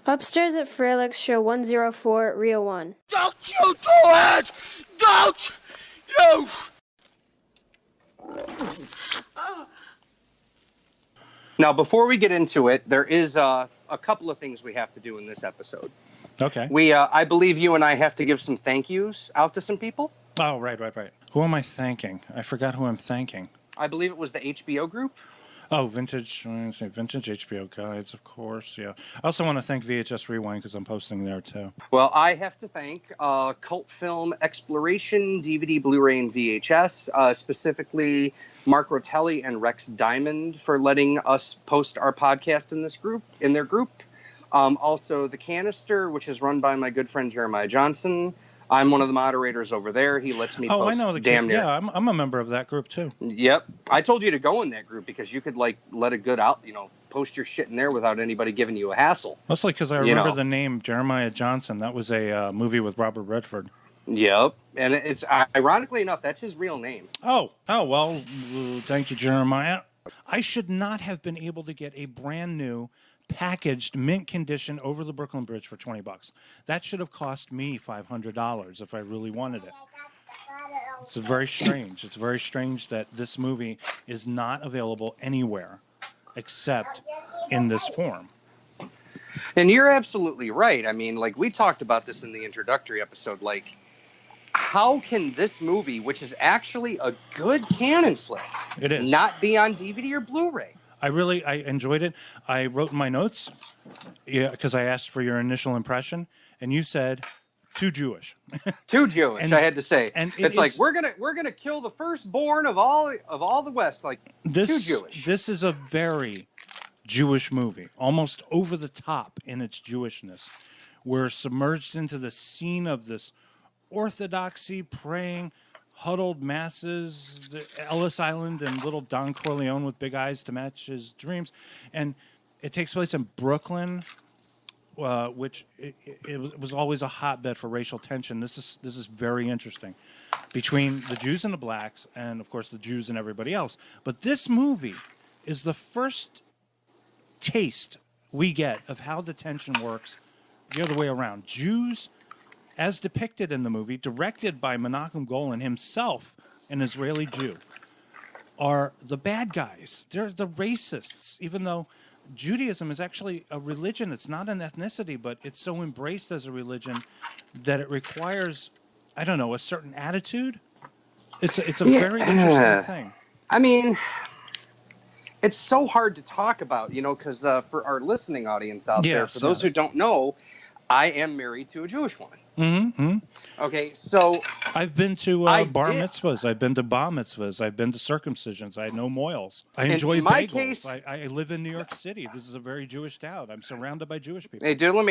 Upstairs at Froelich, show 104, reel 1. Don't you do it! Don't you! Now, before we get into it, there is a couple of things we have to do in this episode. Okay. I believe you and I have to give some thank yous out to some people. Oh, right. Who am I thanking? I forgot who I'm thanking. I believe it was the HBO group. Oh, vintage HBO guides, of course. Yeah. I also want to thank VHS Rewind because I'm posting there too. Well, I have to thank Cult Film Exploration, DVD, Blu-ray, and VHS, specifically Mark Rotelli and Rex Diamond for letting us post our podcast in their group. Also, The Canister, which is run by my good friend Jeremiah Johnson. I'm one of the moderators over there. He lets me post. Oh, I know. Yeah, I'm a member of that group too. Yep. I told you to go in that group because you could let a good out, post your shit in there without anybody giving you a hassle. Mostly because I remember the name Jeremiah Johnson. That was a movie with Robert Redford. Yep. And it's ironically enough, that's his real name. Oh, well, thank you, Jeremiah. I should not have been able to get a brand new packaged mint condition over the Brooklyn Bridge for $20. That should have cost me $500 if I really wanted it. It's very strange. It's very strange that this movie is not available anywhere except in this form. And you're absolutely right. I mean, we talked about this in the introductory episode. How can this movie, which is actually a good canon flick, it is, not be on DVD or Blu-ray? I enjoyed it. I wrote in my notes, because I asked for your initial impression, and you said too Jewish. Too Jewish, I had to say. And it's we're gonna kill the firstborn of all the West. Too Jewish. This is a very Jewish movie, almost over the top in its Jewishness. We're submerged into the scene of this orthodoxy, praying, huddled masses, the Ellis Island and little Don Corleone with big eyes to match his dreams. And it takes place in Brooklyn, which it was always a hotbed for racial tension. This is very interesting between the Jews and the blacks and, of course, the Jews and everybody else. But this movie is the first taste we get of how the tension works the other way around. Jews, as depicted in the movie, directed by Menahem Golan himself, an Israeli Jew, are the bad guys. They're the racists, even though Judaism is actually a religion. It's not an ethnicity, but it's so embraced as a religion that it requires, a certain attitude. It's a very interesting thing. I mean, it's so hard to talk about, because for our listening audience out there, for those who don't know, I am married to a Jewish woman. Mm-hmm. Okay, so I've been to bar mitzvahs. I've been to bar mitzvahs. I've been to circumcisions. I know moils. I enjoy bagels. Case, I live in New York City. This is a very Jewish town. I'm surrounded by Jewish people. Hey, dude, let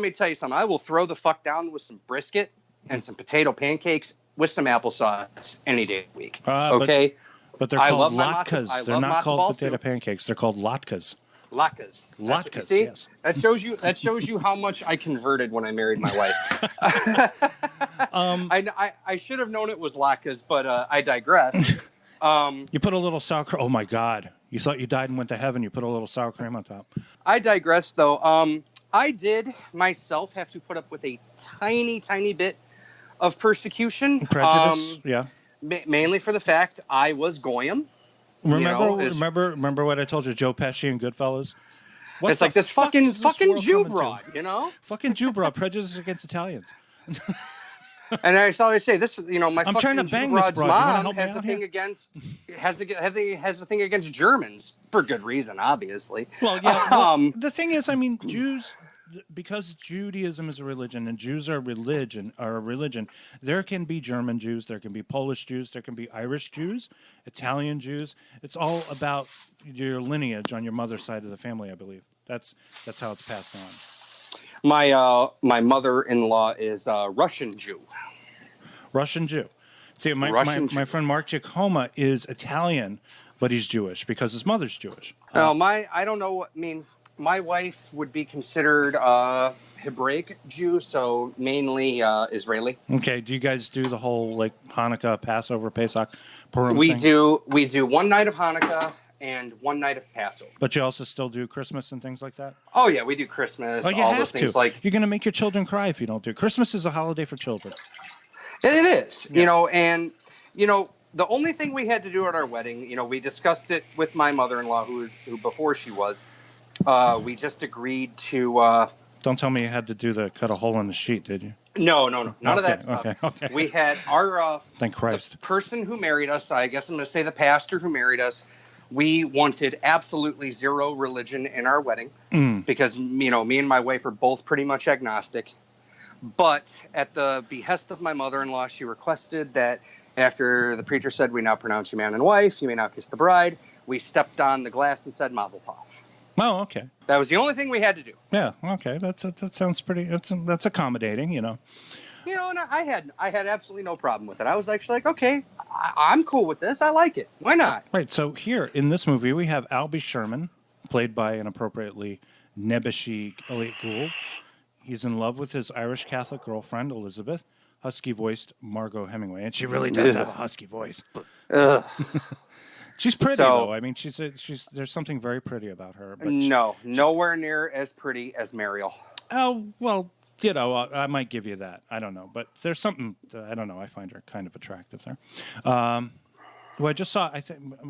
me tell you something. I will throw the fuck down with some brisket and some potato pancakes with some applesauce any day of the week. Okay? But they're called latkes. They're not called potato pancakes. They're called latkes. Latkes. Latkes, see? Yes. That shows you how much I converted when I married my wife. I should have known it was latkes, but I digress. You put a little sour cream. Oh my God! You thought you died and went to heaven. You put a little sour cream on top. I digress, though. I did myself have to put up with a tiny, tiny bit of persecution, prejudice. Yeah. Mainly for the fact I was goyim. Remember what I told you, Joe Pesci and Goodfellas? It's like this fucking Jew broad, Fucking Jew broad, prejudice against Italians. And I always say this, my I'm trying to bang Jew this broad's broad. mom has a thing against Germans for good reason, obviously. Well, yeah. The thing is, Jews, because Judaism is a religion and Jews are a religion, there can be German Jews, there can be Polish Jews, there can be Irish Jews, Italian Jews. It's all about your lineage on your mother's side of the family, I believe. That's how it's passed on. My mother-in-law is a Russian Jew. Russian Jew. See, my friend Mark Giacomo is Italian, but he's Jewish because his mother's Jewish. I don't know. My wife would be considered Hebraic Jew, so mainly Israeli. Okay. Do you guys do the whole Hanukkah, Passover, Pesach, Purim we thing? do one night of Hanukkah and one night of Passover. But you also still do Christmas and things like that? Oh, yeah, we do Christmas, Oh, you all have those things. to. You're going to make your children cry if you don't do. Christmas is a holiday for children. It is, Yeah. and, the only thing we had to do at our wedding, we discussed it with my mother-in-law, who before she was, we just agreed to... Don't tell me you had to cut a hole in the sheet, did you? No, none of that stuff. Okay. We had our... Thank Christ. The person who married us, I guess I'm going to say the pastor who married us, we wanted absolutely zero religion in our wedding because, me and my wife are both pretty much agnostic. But at the behest of my mother-in-law, she requested that after the preacher said, "We now pronounce you man and wife, you may now kiss the bride," we stepped on the glass and said, "Mazel tov." Oh, okay. That was the only thing we had to do. Yeah, okay. That sounds pretty. That's accommodating, And I had absolutely no problem with it. I was actually like, okay, I'm cool with this. I like it. Why not? Right. So here in this movie, we have Albie Sherman, played by an appropriately nebbishy Elliott Gould. He's in love with his Irish Catholic girlfriend, Elizabeth, husky-voiced Margot Hemingway. And she really does have a husky voice. Ugh. She's pretty, though. I mean, she's there's something very pretty about her. But No, nowhere near as pretty as Mariel. Oh, well, I might give you that. I don't know. But there's something, I don't know. I find her kind of attractive there. Well, I just saw, I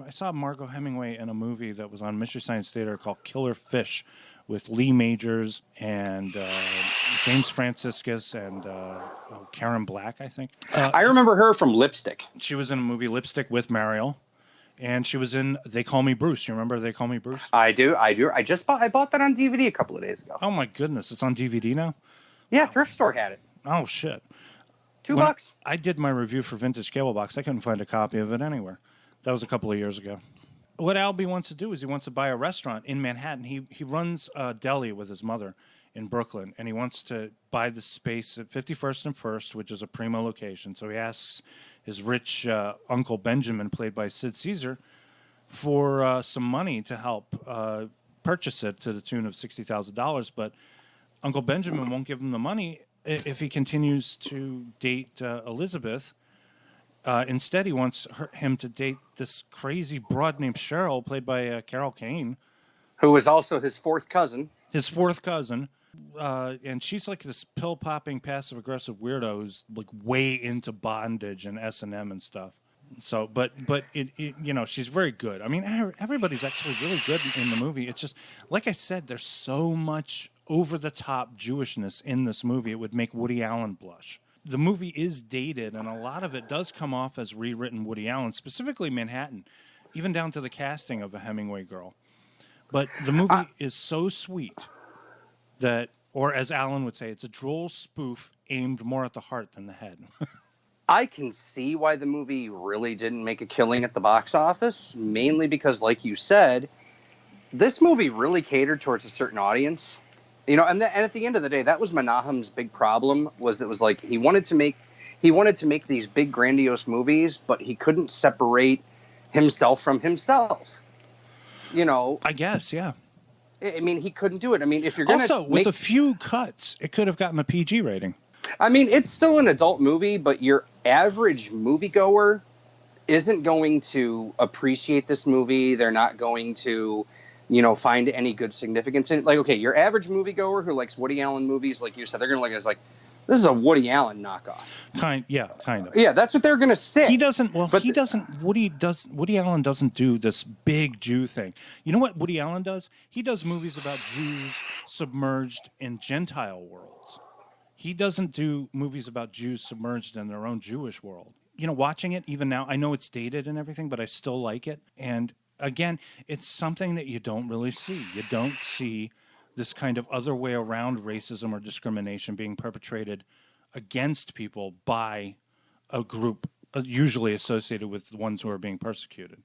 saw Margot Hemingway in a movie that was on Mystery Science Theater called Killer Fish with Lee Majors and James Franciscus and Karen Black, I think. I remember her from Lipstick. She was in a movie Lipstick with Mariel. And she was in They Call Me Bruce. You remember They Call Me Bruce? I do. I bought that on DVD a couple of days ago. Oh, my goodness. It's on DVD now? Yeah, thrift store had it. Oh, shit. $2. I did my review for Vintage Cable Box. I couldn't find a copy of it anywhere. That was a couple of years ago. What Albie wants to do is he wants to buy a restaurant in Manhattan. He runs a deli with his mother in Brooklyn, and he wants to buy the space at 51st and First, which is a primo location. So he asks his rich Uncle Benjamin, played by Sid Caesar, for some money to help purchase it to the tune of $60,000. But Uncle Benjamin won't give him the money if he continues to date Elizabeth. Instead, he wants him to date this crazy broad named Cheryl, played by Carol Kane. Who was also his fourth cousin. His fourth cousin. And she's like this pill-popping, passive-aggressive weirdo who's like way into bondage and S&M and stuff. So, but she's very good. I mean, everybody's actually really good in the movie. It's just, like I said, there's so much over-the-top Jewishness in this movie. It would make Woody Allen blush. The movie is dated, and a lot of it does come off as rewritten Woody Allen, specifically Manhattan, even down to the casting of a Hemingway girl. But the movie is so sweet that, or as Alan would say, it's a droll spoof aimed more at the heart than the head. I can see why the movie really didn't make a killing at the box office, mainly because, like you said, this movie really catered towards a certain audience. And at the end of the day, that was Menahem's big problem, was it was like he wanted to make these big grandiose movies, but he couldn't separate himself from himself. I guess, yeah. I mean, he couldn't do it. I mean, if you're going to also with a few cuts, it could have gotten a PG rating. I mean, it's still an adult movie, but your average moviegoer isn't going to appreciate this movie. They're not going to, find any good significance in it. Like, okay, your average moviegoer who likes Woody Allen movies, like you said, they're going to look at it as like, this is a Woody Allen knockoff. Kind of. Yeah, that's what they're going to say. Woody Allen doesn't do this big Jew thing. You know what Woody Allen does? He does movies about Jews submerged in Gentile worlds. He doesn't do movies about Jews submerged in their own Jewish world. Watching it even now, I know it's dated and everything, but I still like it. And again, it's something that you don't really see. You don't see this kind of other way around racism or discrimination being perpetrated against people by a group usually associated with the ones who are being persecuted.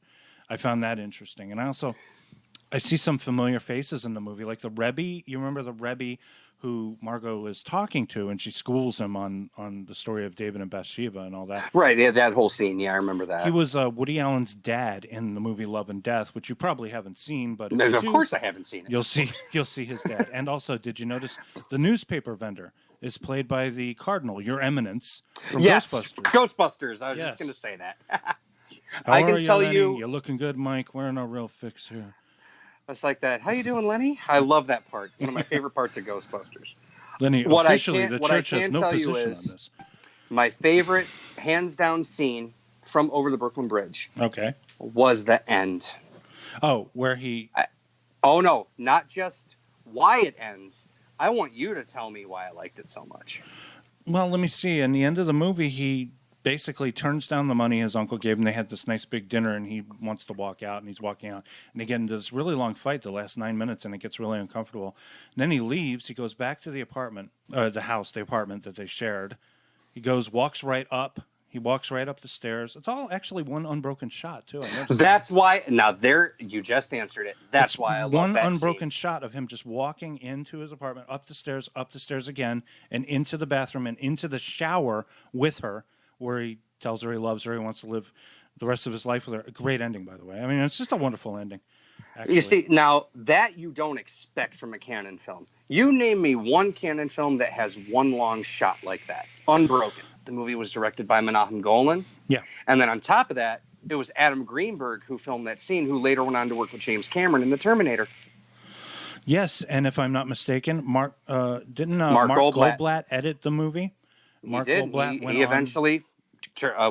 I found that interesting. And I see some familiar faces in the movie, like the Rebbe. You remember the Rebbe who Margot is talking to, and she schools him on the story of David and Bathsheba and all that. Right, yeah, that whole scene. Yeah, I remember that. He was Woody Allen's dad in the movie Love and Death, which you probably haven't seen, but no, of course I haven't seen it. You'll see his dad. And also, did you notice the newspaper vendor is played by the Cardinal, Your Eminence, from Ghostbusters. Ghostbusters. I was just going to say that. How I are can you, tell Lenny? you, You're looking good, Mike. We're in a real fix here. it's like that. How you doing, Lenny? I love that part. One of my favorite parts of Ghostbusters. Lenny, What I officially, can't the what I church has can no tell you position on is this. my favorite, hands down scene from Over the Brooklyn Bridge Okay. was the end. Oh, where he... Oh no, not just why it ends. I want you to tell me why I liked it so much. Well, let me see. In the end of the movie, he basically turns down the money his uncle gave him. They had this nice big dinner, and he wants to walk out, and he's walking out. And again, this really long fight, the last 9 minutes, and it gets really uncomfortable. And then he leaves. He goes back to the apartment, the apartment that they shared. He goes, walks right up. He walks right up the stairs. It's all actually one unbroken shot, too. I noticed That's why. Now there, you just answered it. That's it's why I love one that unbroken scene. shot of him just walking into his apartment, up the stairs again, and into the bathroom and into the shower with her, where he tells her he loves her, he wants to live the rest of his life with her. A great ending, by the way. I mean, it's just a wonderful ending. Actually. You see, now that you don't expect from a Cannon film. You name me one Cannon film that has one long shot like that, unbroken. The movie was directed by Menahem Golan. Yeah. And then on top of that, it was Adam Greenberg who filmed that scene, who later went on to work with James Cameron in The Terminator. Yes, and if I'm not mistaken, Mark Mark Goldblatt edit the movie? He did. He eventually,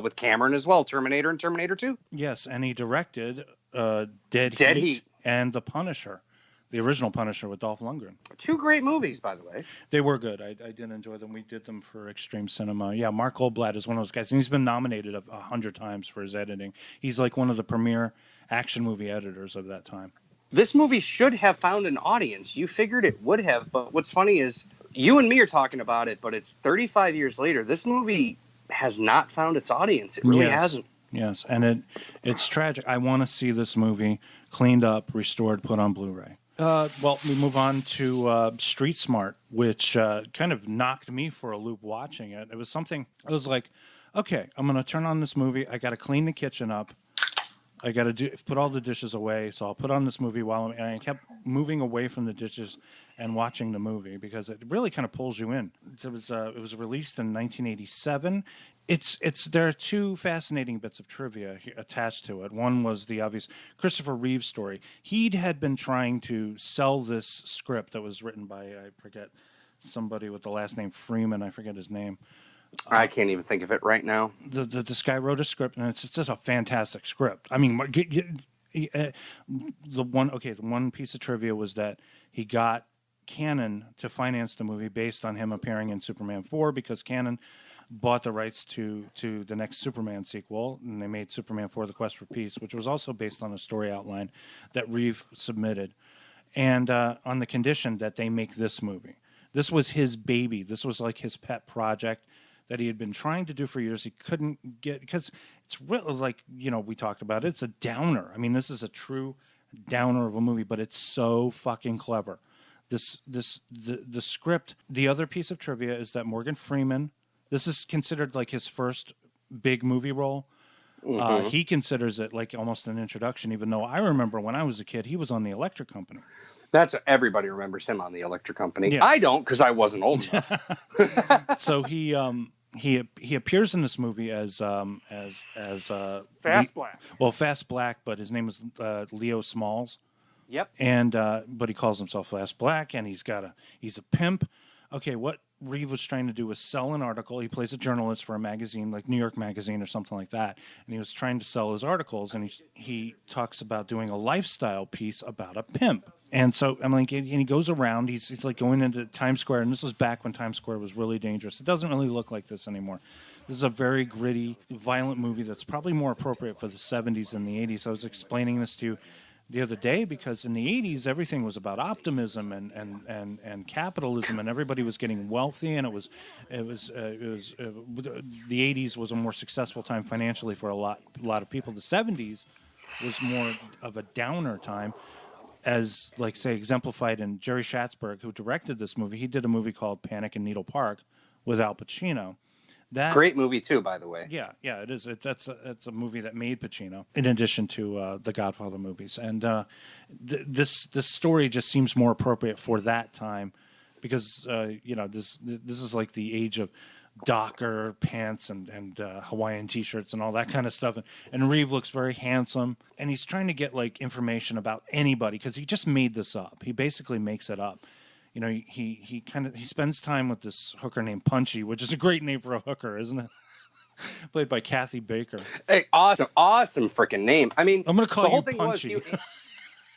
with Cameron as well, Terminator and Terminator 2. Yes, and he directed Dead Heat and The Punisher, the original Punisher with Dolph Lundgren. Two great movies, by the way. They were good. I did enjoy them. We did them for Extreme Cinema. Yeah, Mark Goldblatt is one of those guys, and he's been nominated 100 times for his editing. He's like one of the premier action movie editors of that time. This movie should have found an audience. You figured it would have, but what's funny is you and me are talking about it, but it's 35 years later. This movie has not found its audience. It really hasn't. Yes, and it's tragic. I want to see this movie cleaned up, restored, put on Blu-ray. Well, we move on to Street Smart, which kind of knocked me for a loop watching it. It was something, I was like, okay, I'm going to turn on this movie. I got to clean the kitchen up. I got to put all the dishes away. So I'll put on this movie and I kept moving away from the dishes and watching the movie because it really kind of pulls you in. It was released in 1987. There are two fascinating bits of trivia attached to it. One was the obvious Christopher Reeve story. He had been trying to sell this script that was written by, I forget, somebody with the last name Freeman. I forget his name. I can't even think of it right now. This guy wrote a script, and it's just a fantastic script. I mean, the one piece of trivia was that he got Cannon to finance the movie based on him appearing in Superman 4 because Cannon bought the rights to the next Superman sequel, and they made Superman 4: The Quest for Peace, which was also based on a story outline that Reeve submitted, and on the condition that they make this movie. This was his baby. This was like his pet project that he had been trying to do for years. He couldn't get, because it's really like, we talked about it. It's a downer. I mean, this is a true downer of a movie, but it's so fucking clever. The script. The other piece of trivia is that Morgan Freeman, this is considered like his first big movie role. Mm-hmm. He considers it like almost an introduction, even though I remember when I was a kid, he was on the Electric Company. That's everybody remembers him on the Electric Company. Yeah. I don't, because I wasn't old enough. So he appears in this movie as Fast Black. Well, Fast Black, but his name is Leo Smalls. Yep. And but he calls himself Fast Black, and he's a pimp. Okay, what Reeve was trying to do was sell an article. He plays a journalist for a magazine like New York Magazine or something like that, and he was trying to sell his articles. And he talks about doing a lifestyle piece about a pimp. And so I'm like, and he goes around. He's like going into Times Square, and this was back when Times Square was really dangerous. It doesn't really look like this anymore. This is a very gritty, violent movie that's probably more appropriate for the 70s than the 80s. I was explaining this to you the other day because in the 80s everything was about optimism and capitalism, and everybody was getting wealthy, and the 80s was a more successful time financially for a lot of people. The 70s was more of a downer time, as like say exemplified in Jerry Schatzberg, who directed this movie. He did a movie called Panic in Needle Park with Al Pacino. That great movie too, by the way. Yeah, it is. It's a movie that made Pacino, in addition to the Godfather movies. And this story just seems more appropriate for that time, because this is like the age of Docker pants and Hawaiian t-shirts and all that kind of stuff. And Reeve looks very handsome, and he's trying to get like information about anybody because he just made this up. He basically makes it up. You know, he spends time with this hooker named Punchy, which is a great name for a hooker, isn't it? Played by Kathy Baker. Hey, awesome freaking name. I mean, I'm going to call the whole you thing Punchy. was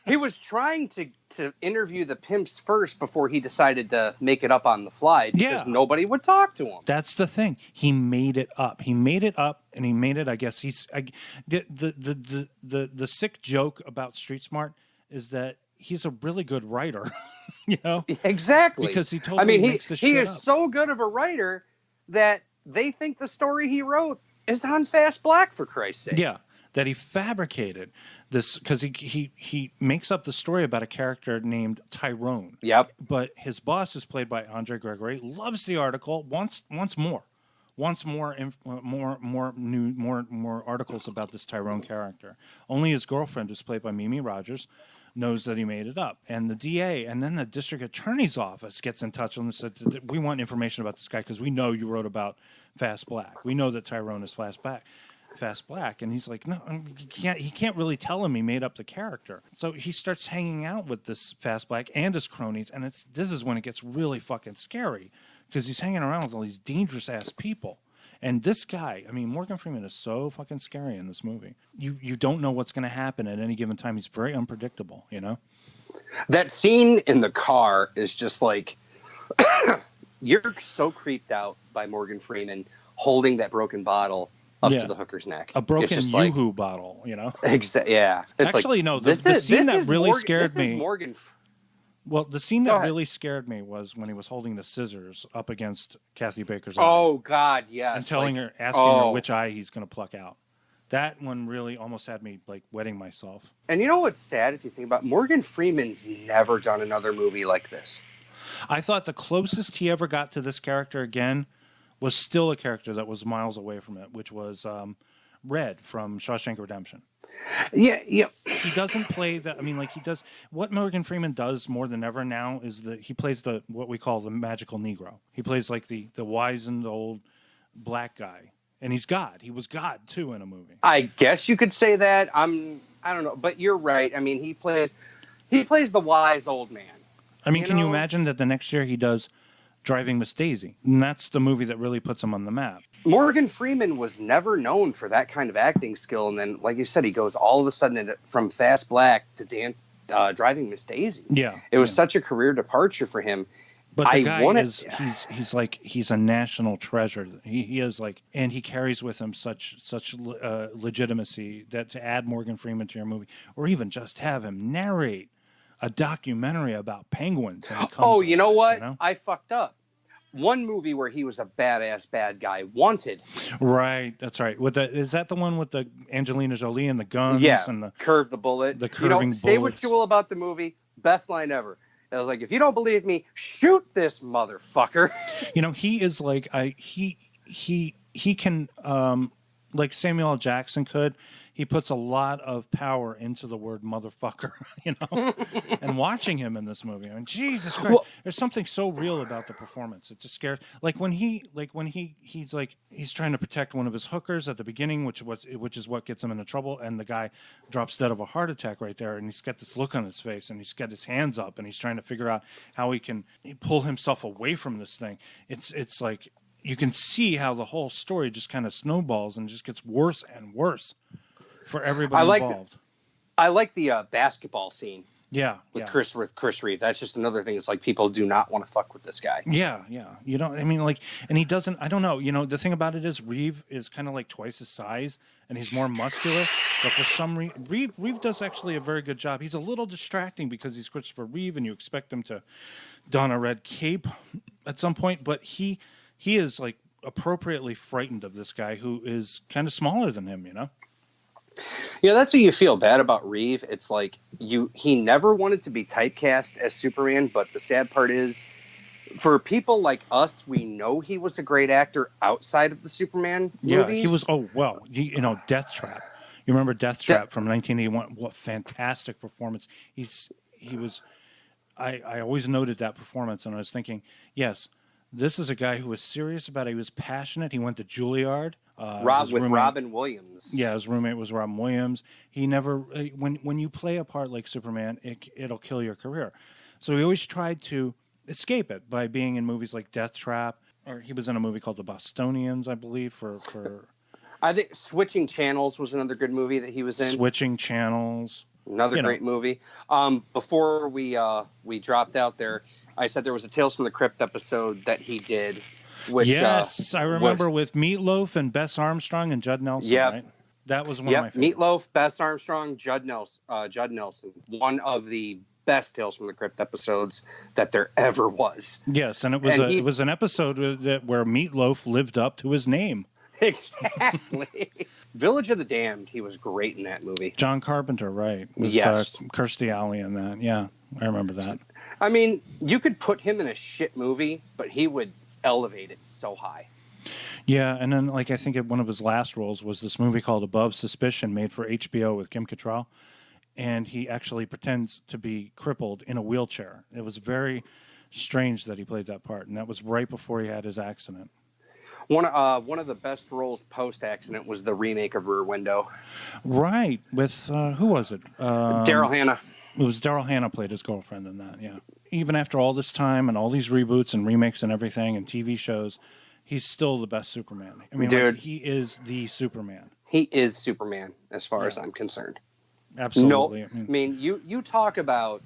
he was trying to interview the pimps first before he decided to make it up on the fly because nobody would talk to him. That's the thing. He made it up. He made it up, and he made it. I guess the sick joke about Street Smart is that he's a really good writer. You know, exactly, because he totally makes the shit he is up. so good of a writer that they think the story he wrote is on Fast Black, for Christ's sake. Yeah. That he fabricated this because he makes up the story about a character named Tyrone. Yep. But his boss is played by Andre Gregory. Loves the article. Wants more articles about this Tyrone character. Only his girlfriend, who's played by Mimi Rogers, knows that he made it up. And the DA and then the district attorney's office gets in touch with him and said, "We want information about this guy because we know you wrote about Fast Black. We know that Tyrone is Fast Black." And he's like, no, he can't really tell him he made up the character. So he starts hanging out with this Fast Black and his cronies, and this is when it gets really fucking scary because he's hanging around with all these dangerous ass people. And this guy, I mean, Morgan Freeman is so fucking scary in this movie. You don't know what's going to happen at any given time. He's very unpredictable, you know? That scene in the car is just like you're so creeped out by Morgan Freeman holding that broken bottle up to the hooker's neck. A broken Yoo-hoo bottle, you know? Yeah. It's actually, like, no, the scene that really scared me. Well, the scene that really scared me was when he was holding the scissors up against Kathy Baker's eye. Oh, God, yes. And asking her which eye he's going to pluck out. That one really almost had me, like, wetting myself. And you know what's sad if you think about it? Morgan Freeman's never done another movie like this. I thought the closest he ever got to this character again was still a character that was miles away from it, which was Red from Shawshank Redemption. Yeah. He doesn't play that. I mean, like he does. What Morgan Freeman does more than ever now is that he plays what we call the magical Negro. He plays like the wizened old black guy, and he's God. He was God too in a movie. I guess you could say that. I don't know, but you're right. I mean, he plays the wise old man. I mean, can you imagine that the next year he does Driving Miss Daisy? And that's the movie that really puts him on the map. Morgan Freeman was never known for that kind of acting skill. And then, like you said, he goes all of a sudden from Fast Black to Driving Miss Daisy. Yeah. It was such a career departure for him. But the guy he's a national treasure. He is like, and he carries with him such legitimacy that to add Morgan Freeman to your movie, or even just have him narrate a documentary about penguins. Oh, you know what? I fucked up. One movie where he was a badass bad guy, Wanted. Right, that's right. Is that the one with the Angelina Jolie and the guns? Yeah, and the Curve the Bullet. The curving say bullets. What you will about the movie. Best line ever. I was like, if you don't believe me, shoot this motherfucker. You know, he is like he can like Samuel L. Jackson could. He puts a lot of power into the word motherfucker, you know. And watching him in this movie, I mean, Jesus Christ, there's something so real about the performance. It just scares. Like when he's trying to protect one of his hookers at the beginning, which is what gets him into trouble, and the guy drops dead of a heart attack right there, and he's got this look on his face, and he's got his hands up, and he's trying to figure out how he can pull himself away from this thing. It's like you can see how the whole story just kind of snowballs and just gets worse and worse for everybody involved. I like the basketball scene. Yeah, with Chris Reeve. That's just another thing. It's like people do not want to fuck with this guy. Yeah. You don't. I mean, like, and he doesn't. I don't know. You know, the thing about it is Reeve is kind of like twice his size, and he's more muscular. But for some reason, Reeve does actually a very good job. He's a little distracting because he's Christopher Reeve, and you expect him to don a red cape at some point. But he is like appropriately frightened of this guy who is kind of smaller than him. You know. Yeah, that's what you feel bad about Reeve. It's like he never wanted to be typecast as Superman, but the sad part is, for people like us, we know he was a great actor outside of the Superman movies. Yeah, he was. Oh well, you know, Death Trap. You remember Death Trap from 1981? What fantastic performance! He was. I always noted that performance, and I was thinking, yes, This is a guy who was serious about it. He was passionate. He went to Juilliard. Robin Williams. Yeah, his roommate was Robin Williams. He never, when you play a part like Superman, it'll kill your career. So he always tried to escape it by being in movies like Death Trap, or he was in a movie called The Bostonians, I believe, for I think Switching Channels was another good movie that he was in. Switching Channels. Another great movie. Before we dropped out there, I said there was a Tales from the Crypt episode that he did. Which, yes, I remember with Meatloaf and Bess Armstrong and Judd Nelson, right? That was one of my favorites. Meatloaf, Bess Armstrong, Judd Nelson. One of the best Tales from the Crypt episodes that there ever was. Yes, and it was an episode where Meatloaf lived up to his name. Exactly. Village of the Damned, he was great in that movie. John Carpenter, right? With, yes. Kirstie Alley in that. Yeah, I remember that. I mean, you could put him in a shit movie, but he would elevate it so high. Yeah, and then I think one of his last roles was this movie called Above Suspicion, made for HBO with Kim Cattrall, and he actually pretends to be crippled in a wheelchair. It was very strange that he played that part, and that was right before he had his accident. One of the best roles post-accident was the remake of Rear Window. Right, with who was it? Daryl Hannah. It was Daryl Hannah played his girlfriend in that, yeah. Even after all this time and all these reboots and remakes and everything and TV shows, he's still the best Superman. I mean, dude, he is the Superman. He is Superman as far as I'm concerned. Absolutely. No, I mean, you talk about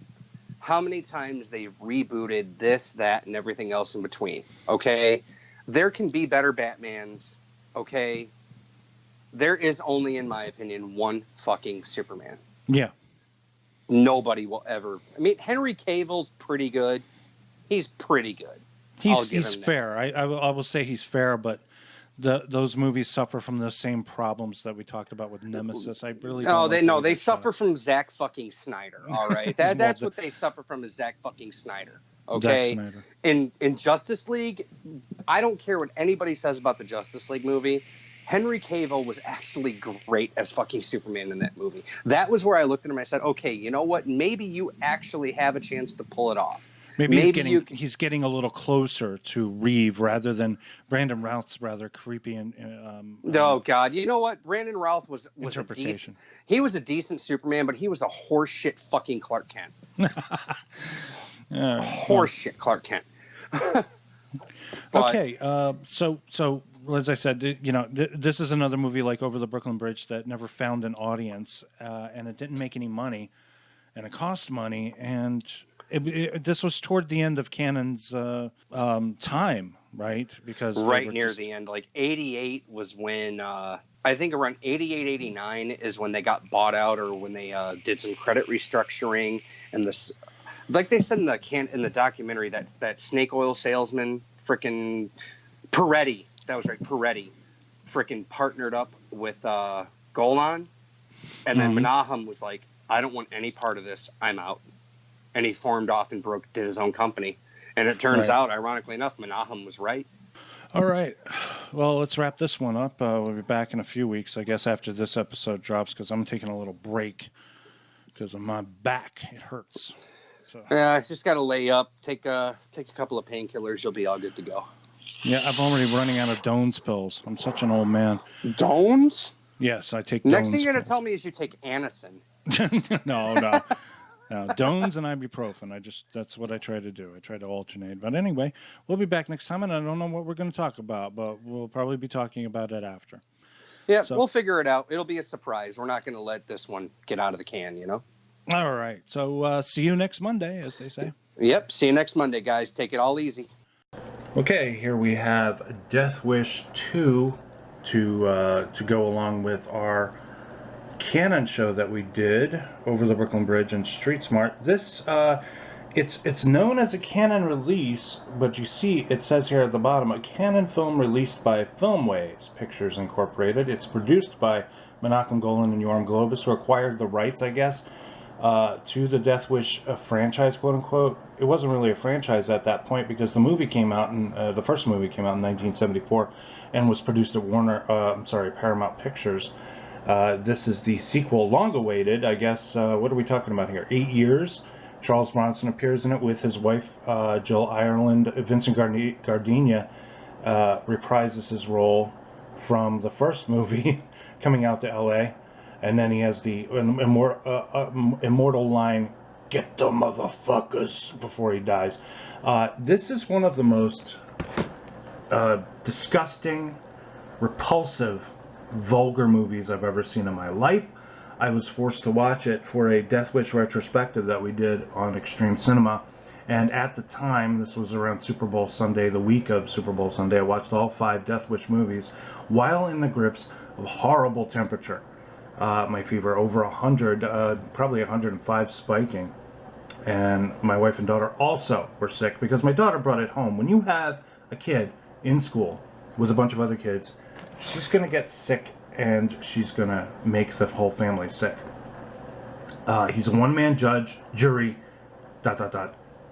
how many times they've rebooted this, that, and everything else in between, okay? There can be better Batmans, okay? There is only, in my opinion, one fucking Superman. Yeah. Nobody will ever. I mean, Henry Cavill's pretty good. He's pretty good. He's fair. I will say he's fair, but those movies suffer from the same problems that we talked about with Nemesis. I really don't. They suffer from Zack fucking Snyder. All right, that's what they suffer from is Zack fucking Snyder. Okay, Zack Snyder. In Justice League, I don't care what anybody says about the Justice League movie. Henry Cavill was actually great as fucking Superman in that movie. That was where I looked at him and I said, okay, you know what? Maybe you actually have a chance to pull it off. Maybe he's getting a little closer to Reeve rather than Brandon Routh's rather creepy and oh God, you know what? Brandon Routh was interpretation. He was a decent Superman, but he was a horseshit fucking Clark Kent. Horseshit Clark Kent. Okay, so as I said, this is another movie like Over the Brooklyn Bridge that never found an audience, and it didn't make any money, and it cost money, and this was toward the end of Cannon's time, right? Because right near the end, like 88 was when I think around 88, 89 is when they got bought out, or when they did some credit restructuring, and this, like they said in the documentary, that snake oil salesman, frickin' Peretti. That was right. Peretti freaking partnered up with Golan. And then Menahem was like, I don't want any part of this. I'm out. And he formed off and did his own company. And it turns out, ironically enough, Menahem was right. All right. Well, let's wrap this one up. We'll be back in a few weeks, I guess, after this episode drops, because I'm taking a little break because of my back. It hurts. So. Yeah, just got to lay up, take a couple of painkillers. You'll be all good to go. Yeah, I'm already running out of Doan's pills. I'm such an old man. Doan's? Yes, I take Next Doan's thing you're going pills. to tell me is you take Anacin. No. Doan's and ibuprofen. That's what I try to do. I try to alternate. But anyway, we'll be back next time, and I don't know what we're going to talk about, but we'll probably be talking about it after. Yeah, we'll figure it out. It'll be a surprise. We're not going to let this one get out of the can, you know? All right. So see you next Monday, as they say. Yep. See you next Monday, guys. Take it all easy. Okay, here we have Death Wish 2 to go along with our Canon show that we did over the Brooklyn Bridge and Street Smart. This it's known as a Canon release, but you see it says here at the bottom, a Canon film released by Filmways Pictures Incorporated. It's produced by Menahem Golan and Yoram Globus, who acquired the rights, I guess, to the Death Wish franchise, quote unquote. It wasn't really a franchise at that point because the movie came out the first movie came out in 1974 and was produced at Paramount Pictures. This is the sequel, long awaited, I guess. What are we talking about here? 8 years Charles Bronson appears in it with his wife, Jill Ireland. Vincent Gardenia reprises his role from the first movie, coming out to L.A., and then he has the immortal line, "Get the motherfuckers," before he dies. This is one of the most disgusting, repulsive, vulgar movies I've ever seen in my life. I was forced to watch it for a Death Wish retrospective that we did on Extreme Cinema, and at the time, this was around Super Bowl Sunday, the week of Super Bowl Sunday, I watched all 5 Death Wish movies while in the grips of horrible temperature. My fever over 100, probably 105 spiking, and my wife and daughter also were sick because my daughter brought it home. When you have a kid in school with a bunch of other kids, she's going to get sick and she's going to make the whole family sick. He's a one-man judge, jury, ...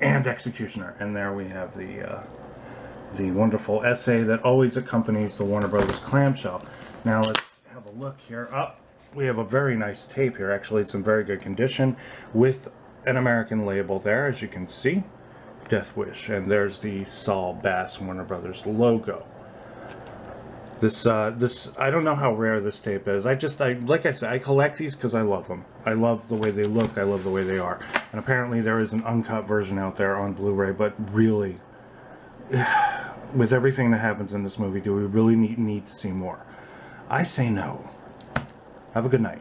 and executioner. And there we have the wonderful essay that always accompanies the Warner Brothers clamshell. Now let's have a look here. We have a very nice tape here. Actually, it's in very good condition with an American label there, as you can see. Death Wish. And there's the Saul Bass Warner Brothers logo. This I don't know how rare this tape is. Like I said, I collect these because I love them. I love the way they look. I love the way they are. And apparently there is an uncut version out there on Blu-ray. But really, with everything that happens in this movie, do we really need to see more? I say no. Have a good night.